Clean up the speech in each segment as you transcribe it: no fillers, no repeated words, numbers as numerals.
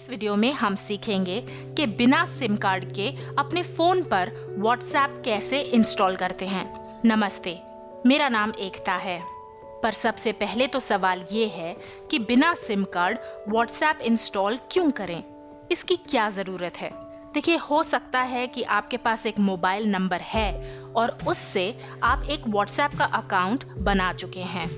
इस वीडियो में हम सीखेंगे कि बिना सिम कार्ड के अपने फोन पर व्हाट्सएप कैसे इंस्टॉल करते हैं। नमस्ते, मेरा नाम एकता है। पर सबसे पहले तो सवाल ये है कि बिना सिम कार्ड व्हाट्सएप इंस्टॉल क्यों करें? इसकी क्या जरूरत है? देखिए, हो सकता है कि आपके पास एक मोबाइल नंबर है और उससे आप एक व्हाट्सएप का अकाउंट बना चुके हैं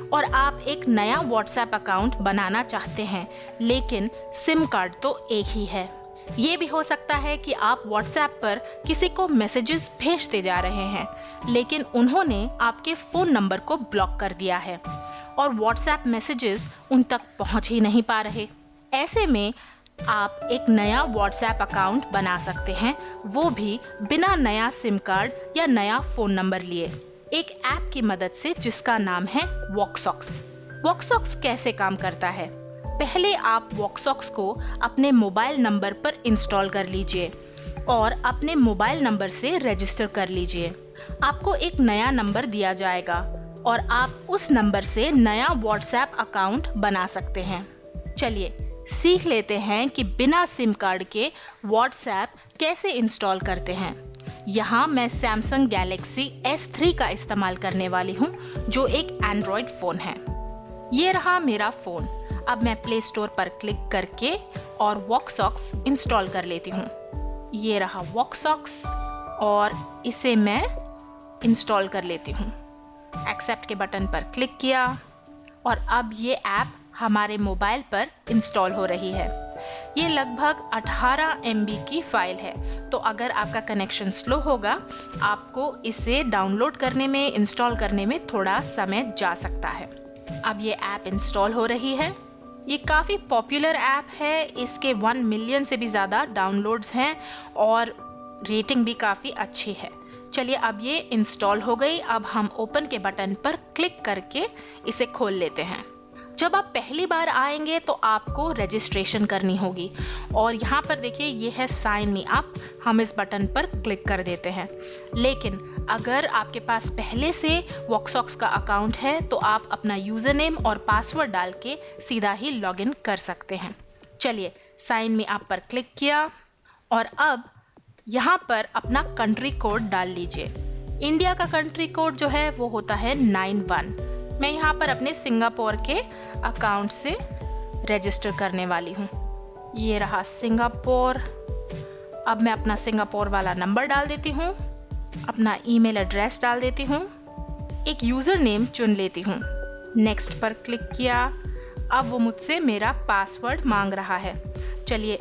और आप एक नया व्हाट्सएप अकाउंट बनाना चाहते हैं, लेकिन सिम कार्ड तो एक ही है। ये भी हो सकता है कि आप व्हाट्सएप पर किसी को मैसेजेस भेजते जा रहे हैं, लेकिन उन्होंने आपके फोन नंबर को ब्लॉक कर दिया है और व्हाट्सएप मैसेजेस उन तक पहुंच ही नहीं पा रहे। ऐसे में आप एक नया व्हाट्सएप अकाउंट बना सकते हैं, वो भी बिना नया सिम कार्ड या नया फोन नंबर लिए, एक ऐप की मदद से जिसका नाम है वॉक्सॉक्स। वॉक्सॉक्स कैसे काम करता है? पहले आप वॉक्सॉक्स को अपने मोबाइल नंबर पर इंस्टॉल कर लीजिए और अपने मोबाइल नंबर से रजिस्टर कर लीजिए। आपको एक नया नंबर दिया जाएगा और आप उस नंबर से नया व्हाट्सएप अकाउंट बना सकते हैं। चलिए सीख लेते हैं कि बिना सिम कार्ड के व्हाट्सएप कैसे इंस्टॉल करते हैं। यहाँ मैं सैमसंग गैलेक्सी S3 का इस्तेमाल करने वाली हूँ, जो एक एंड्रॉयड फोन है। ये रहा मेरा फोन। अब मैं प्ले स्टोर पर क्लिक करके और वॉक्सॉक्स इंस्टॉल कर लेती हूँ। ये रहा वॉक्सॉक्स और इसे मैं इंस्टॉल कर लेती हूँ। एक्सेप्ट के बटन पर क्लिक किया और अब ये ऐप हमारे मोबाइल पर इंस्टॉल हो रही है। ये लगभग 18 MB की फाइल है, तो अगर आपका कनेक्शन स्लो होगा, आपको इसे डाउनलोड करने में, इंस्टॉल करने में थोड़ा समय जा सकता है। अब ये ऐप इंस्टॉल हो रही है। ये काफ़ी पॉपुलर ऐप है, इसके 1 मिलियन से भी ज़्यादा डाउनलोड्स हैं और रेटिंग भी काफ़ी अच्छी है। चलिए, अब ये इंस्टॉल हो गई। अब हम ओपन के बटन पर क्लिक करके इसे खोल लेते हैं। जब आप पहली बार आएंगे तो आपको रजिस्ट्रेशन करनी होगी और यहाँ पर देखिए, ये है साइन मी अप। हम इस बटन पर क्लिक कर देते हैं। लेकिन अगर आपके पास पहले से वॉक्सॉक्स का अकाउंट है तो आप अपना यूजर नेम और पासवर्ड डाल के सीधा ही लॉगिन कर सकते हैं। चलिए, साइन मी अप पर क्लिक किया और अब यहाँ पर अपना कंट्री कोड डाल लीजिए। इंडिया का कंट्री कोड जो है वो होता है 91। मैं यहाँ पर अपने सिंगापुर के अकाउंट से रजिस्टर करने वाली हूँ। ये रहा सिंगापुर। अब मैं अपना सिंगापुर वाला नंबर डाल देती हूँ, अपना ईमेल एड्रेस डाल देती हूँ, एक यूज़र नेम चुन लेती हूँ। नेक्स्ट पर क्लिक किया। अब वो मुझसे मेरा पासवर्ड मांग रहा है। चलिए,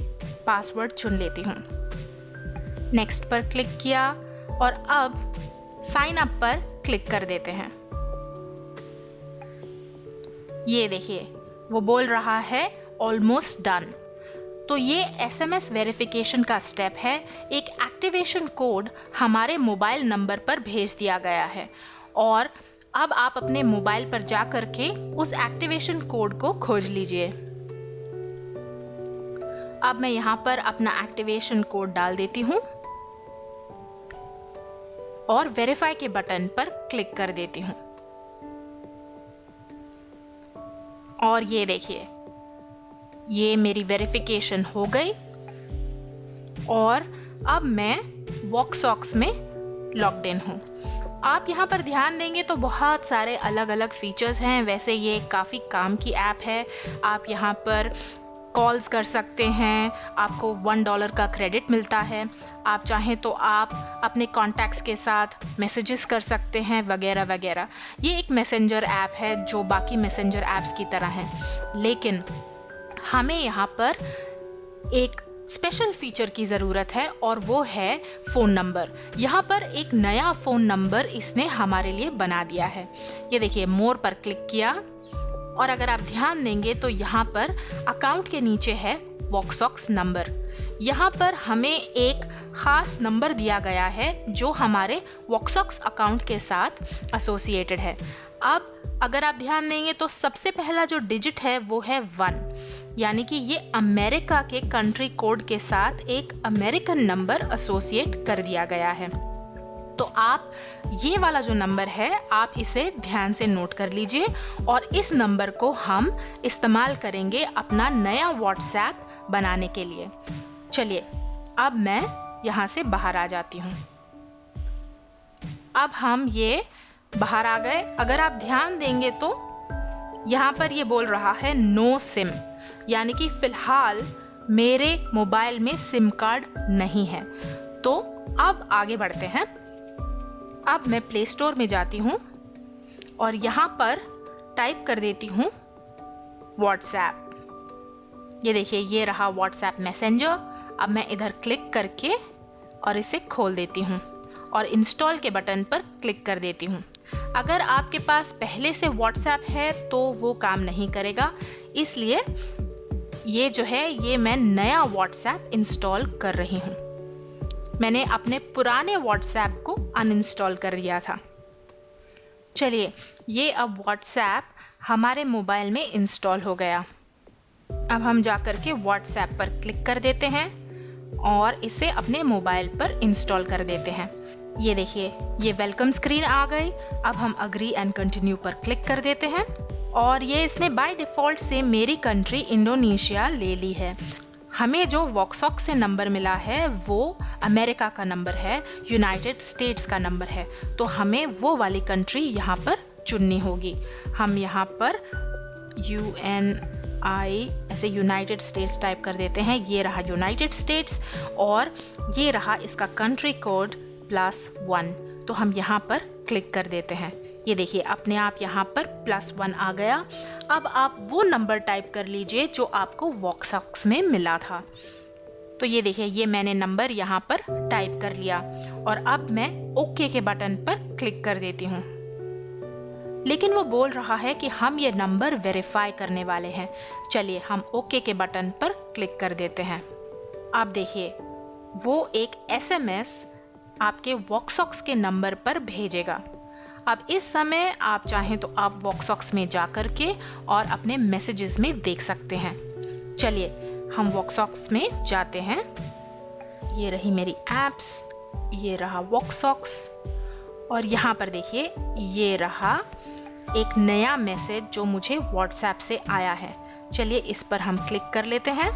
पासवर्ड चुन लेती हूँ। नेक्स्ट पर क्लिक किया और अब साइन अप पर क्लिक कर देते हैं। ये देखिए, वो बोल रहा है ऑलमोस्ट डन। तो ये SMS वेरिफिकेशन का स्टेप है। एक एक्टिवेशन कोड हमारे मोबाइल नंबर पर भेज दिया गया है और अब आप अपने मोबाइल पर जा करके उस एक्टिवेशन कोड को खोज लीजिए। अब मैं यहाँ पर अपना एक्टिवेशन कोड डाल देती हूँ और वेरीफाई के बटन पर क्लिक कर देती हूँ। और ये देखिए, ये मेरी वेरिफिकेशन हो गई और अब मैं वॉक्सॉक्स में लॉग्ड इन हूँ। आप यहाँ पर ध्यान देंगे तो बहुत सारे अलग अलग फीचर्स हैं। वैसे ये काफ़ी काम की ऐप है। आप यहाँ पर कॉल्स कर सकते हैं, आपको $1 का क्रेडिट मिलता है। आप चाहें तो आप अपने कॉन्टैक्ट्स के साथ मैसेजेस कर सकते हैं, वगैरह वगैरह। ये एक मैसेंजर ऐप है जो बाकी मैसेंजर ऐप्स की तरह है, लेकिन हमें यहाँ पर एक स्पेशल फीचर की ज़रूरत है और वो है फ़ोन नंबर। यहाँ पर एक नया फ़ोन नंबर इसने हमारे लिए बना दिया है। ये देखिए, मोर पर क्लिक किया और अगर आप ध्यान देंगे तो यहाँ पर अकाउंट के नीचे है वॉक्सॉक्स नंबर। यहाँ पर हमें एक खास नंबर दिया गया है जो हमारे वॉक्सॉक्स अकाउंट के साथ एसोसिएटेड है। अब अगर आप ध्यान देंगे तो सबसे पहला जो डिजिट है वो है 1, यानी कि ये अमेरिका के कंट्री कोड के साथ एक अमेरिकन नंबर एसोसिएट कर दिया गया है। तो आप ये वाला जो नंबर है आप इसे ध्यान से नोट कर लीजिए और इस नंबर को हम इस्तेमाल करेंगे अपना नया व्हाट्सएप बनाने के लिए। चलिए अब मैं यहाँ से बाहर आ जाती हूँ। अब हम ये बाहर आ गए। अगर आप ध्यान देंगे तो यहाँ पर ये बोल रहा है नो सिम, यानी कि फिलहाल मेरे मोबाइल में सिम कार्ड नहीं है। तो अब आगे बढ़ते हैं। अब मैं प्ले स्टोर में जाती हूँ और यहाँ पर टाइप कर देती हूँ व्हाट्सएप। ये देखिए ये रहा व्हाट्सएप मैसेंजर। अब मैं इधर क्लिक करके और इसे खोल देती हूँ और इंस्टॉल के बटन पर क्लिक कर देती हूँ। अगर आपके पास पहले से व्हाट्सएप है तो वो काम नहीं करेगा, इसलिए ये जो है ये मैं नया व्हाट्सएप इंस्टॉल कर रही हूँ। मैंने अपने पुराने व्हाट्सएप को अनइंस्टॉल कर दिया था। चलिए ये अब व्हाट्सएप हमारे मोबाइल में इंस्टॉल हो गया। अब हम जाकर के व्हाट्सएप पर क्लिक कर देते हैं और इसे अपने मोबाइल पर इंस्टॉल कर देते हैं। ये देखिए ये वेलकम स्क्रीन आ गई। अब हम अग्री एंड कंटिन्यू पर क्लिक कर देते हैं और ये इसने बाय डिफ़ॉल्ट से मेरी कंट्री इंडोनेशिया ले ली है। हमें जो वॉक्सॉक से नंबर मिला है वो अमेरिका का नंबर है, यूनाइटेड स्टेट्स का नंबर है, तो हमें वो वाली कंट्री यहाँ पर चुननी होगी। हम यहाँ पर UNI ऐसे यूनाइटेड स्टेट्स टाइप कर देते हैं। ये रहा यूनाइटेड स्टेट्स और ये रहा इसका कंट्री कोड +1। तो हम यहाँ पर क्लिक कर देते हैं। ये देखिए अपने आप यहाँ पर +1 आ गया। अब आप वो नंबर टाइप कर लीजिए जो आपको वॉक्सॉक्स में मिला था। तो ये देखिए ये मैंने नंबर यहाँ पर टाइप कर लिया और अब मैं ओके के बटन पर क्लिक कर देती हूँ। लेकिन वो बोल रहा है कि हम ये नंबर वेरीफाई करने वाले हैं। चलिए हम ओके के बटन पर क्लिक कर देते हैं। आप देखिए वो एक SMS आपके वॉक्सॉक्स के नंबर पर भेजेगा। अब इस समय आप चाहें तो आप वॉक्सॉक्स में जा कर के और अपने मैसेजेस में देख सकते हैं। चलिए हम वॉक्सॉक्स में जाते हैं। ये रही मेरी एप्स, ये रहा वॉक्सॉक्स और यहाँ पर देखिए ये रहा एक नया मैसेज जो मुझे व्हाट्सएप से आया है। चलिए इस पर हम क्लिक कर लेते हैं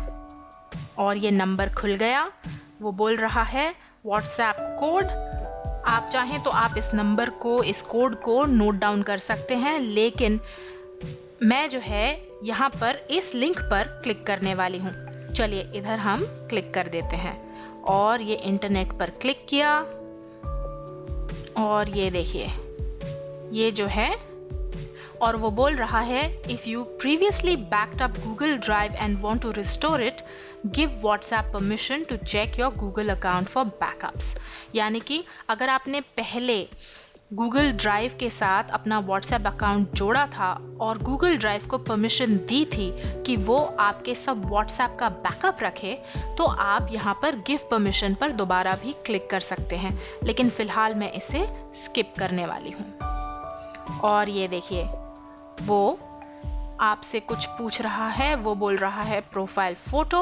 और ये नंबर खुल गया। वो बोल रहा है व्हाट्सएप कोड। आप चाहें तो आप इस नंबर को, इस कोड को नोट डाउन कर सकते हैं, लेकिन मैं जो है यहाँ पर इस लिंक पर क्लिक करने वाली हूँ। चलिए इधर हम क्लिक कर देते हैं और ये इंटरनेट पर क्लिक किया और ये देखिए ये जो है और वो बोल रहा है if you previously backed up Google Drive and want to restore it give WhatsApp permission to check your Google account for backups. यानी कि अगर आपने पहले गूगल ड्राइव के साथ अपना व्हाट्सएप अकाउंट जोड़ा था और गूगल ड्राइव को परमिशन दी थी कि वो आपके सब व्हाट्सएप का बैकअप रखे, तो आप यहाँ पर गिव परमिशन पर दोबारा भी क्लिक कर सकते हैं। लेकिन फ़िलहाल मैं इसे स्किप करने वाली हूँ। और ये देखिए वो आपसे कुछ पूछ रहा है। वो बोल रहा है प्रोफाइल फ़ोटो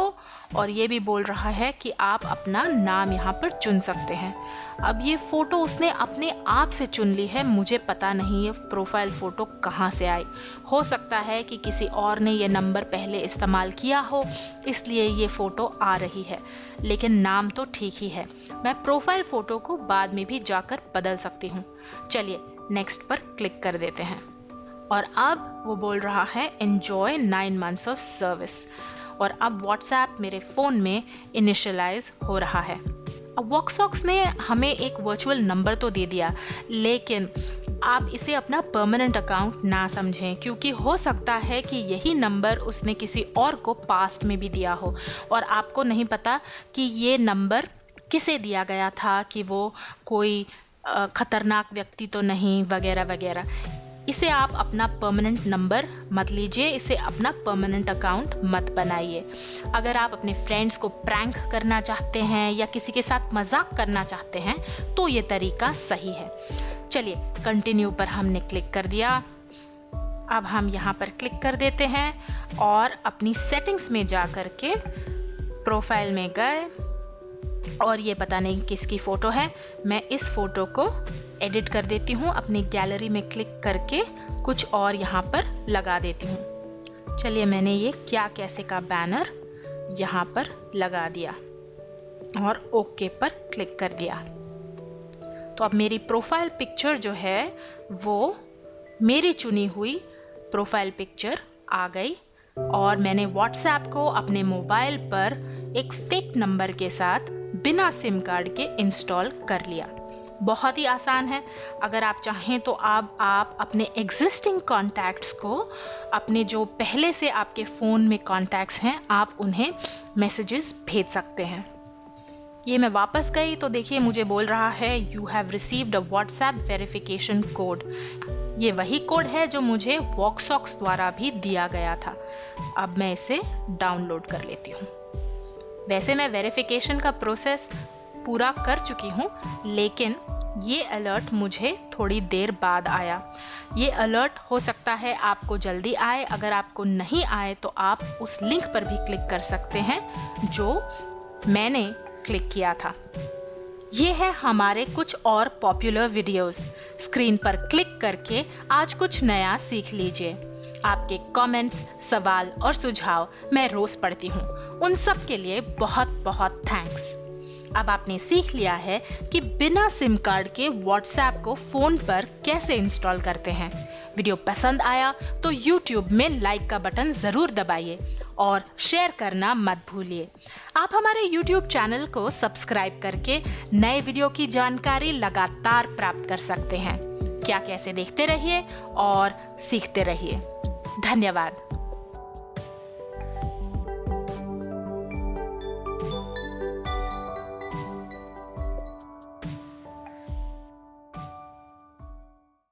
और ये भी बोल रहा है कि आप अपना नाम यहाँ पर चुन सकते हैं। अब ये फ़ोटो उसने अपने आप से चुन ली है, मुझे पता नहीं ये प्रोफाइल फ़ोटो कहाँ से आई। हो सकता है कि किसी और ने ये नंबर पहले इस्तेमाल किया हो, इसलिए ये फ़ोटो आ रही है, लेकिन नाम तो ठीक ही है। मैं प्रोफाइल फ़ोटो को बाद में भी जाकर बदल सकती हूँ। चलिए नेक्स्ट पर क्लिक कर देते हैं और अब वो बोल रहा है एन्जॉय 9 months ऑफ सर्विस और अब व्हाट्सएप मेरे फ़ोन में इनिशियलाइज हो रहा है। अब वॉक्सॉक्स ने हमें एक वर्चुअल नंबर तो दे दिया, लेकिन आप इसे अपना परमानेंट अकाउंट ना समझें, क्योंकि हो सकता है कि यही नंबर उसने किसी और को पास्ट में भी दिया हो और आपको नहीं पता कि ये नंबर किसे दिया गया था, कि वो कोई खतरनाक व्यक्ति तो नहीं वगैरह वगैरह। इसे आप अपना परमानेंट नंबर मत लीजिए, इसे अपना परमानेंट अकाउंट मत बनाइए। अगर आप अपने फ्रेंड्स को प्रैंक करना चाहते हैं या किसी के साथ मजाक करना चाहते हैं तो ये तरीका सही है। चलिए कंटिन्यू पर हमने क्लिक कर दिया। अब हम यहाँ पर क्लिक कर देते हैं और अपनी सेटिंग्स में जा कर के प्रोफाइल में गए और ये पता नहीं किसकी फ़ोटो है। मैं इस फ़ोटो को एडिट कर देती हूँ, अपनी गैलरी में क्लिक करके कुछ और यहाँ पर लगा देती हूँ। चलिए, मैंने ये क्या कैसे का बैनर यहाँ पर लगा दिया और ओके पर क्लिक कर दिया। तो अब मेरी प्रोफाइल पिक्चर जो है वो मेरी चुनी हुई प्रोफाइल पिक्चर आ गई और मैंने व्हाट्सएप को अपने मोबाइल पर एक फेक नंबर के साथ बिना सिम कार्ड के इंस्टॉल कर लिया। बहुत ही आसान है। अगर आप चाहें तो आप अपने एग्जिस्टिंग कॉन्टैक्ट्स को, अपने जो पहले से आपके फ़ोन में कॉन्टैक्ट्स हैं, आप उन्हें मैसेजेस भेज सकते हैं। ये मैं वापस गई तो देखिए मुझे बोल रहा है you have received a WhatsApp verification code. ये वही कोड है जो मुझे वॉक्सॉक्स द्वारा भी दिया गया था। अब मैं इसे डाउनलोड कर लेती हूँ। वैसे मैं वेरिफिकेशन का प्रोसेस पूरा कर चुकी हूँ, लेकिन ये अलर्ट मुझे थोड़ी देर बाद आया। ये अलर्ट हो सकता है आपको जल्दी आए। अगर आपको नहीं आए तो आप उस लिंक पर भी क्लिक कर सकते हैं जो मैंने क्लिक किया था। ये है हमारे कुछ और पॉपुलर वीडियोस। स्क्रीन पर क्लिक करके आज कुछ नया सीख लीजिए। आपके कमेंट्स, सवाल और सुझाव मैं रोज पढ़ती हूँ। उन सब के लिए बहुत बहुत थैंक्स। अब आपने सीख लिया है कि बिना सिम कार्ड के व्हाट्सएप को फोन पर कैसे इंस्टॉल करते हैं। वीडियो पसंद आया तो YouTube में लाइक का बटन जरूर दबाइए और शेयर करना मत भूलिए। आप हमारे YouTube चैनल को सब्सक्राइब करके नए वीडियो की जानकारी लगातार प्राप्त कर सकते हैं। क्या कैसे देखते रहिए और सीखते रहिए। धन्यवाद।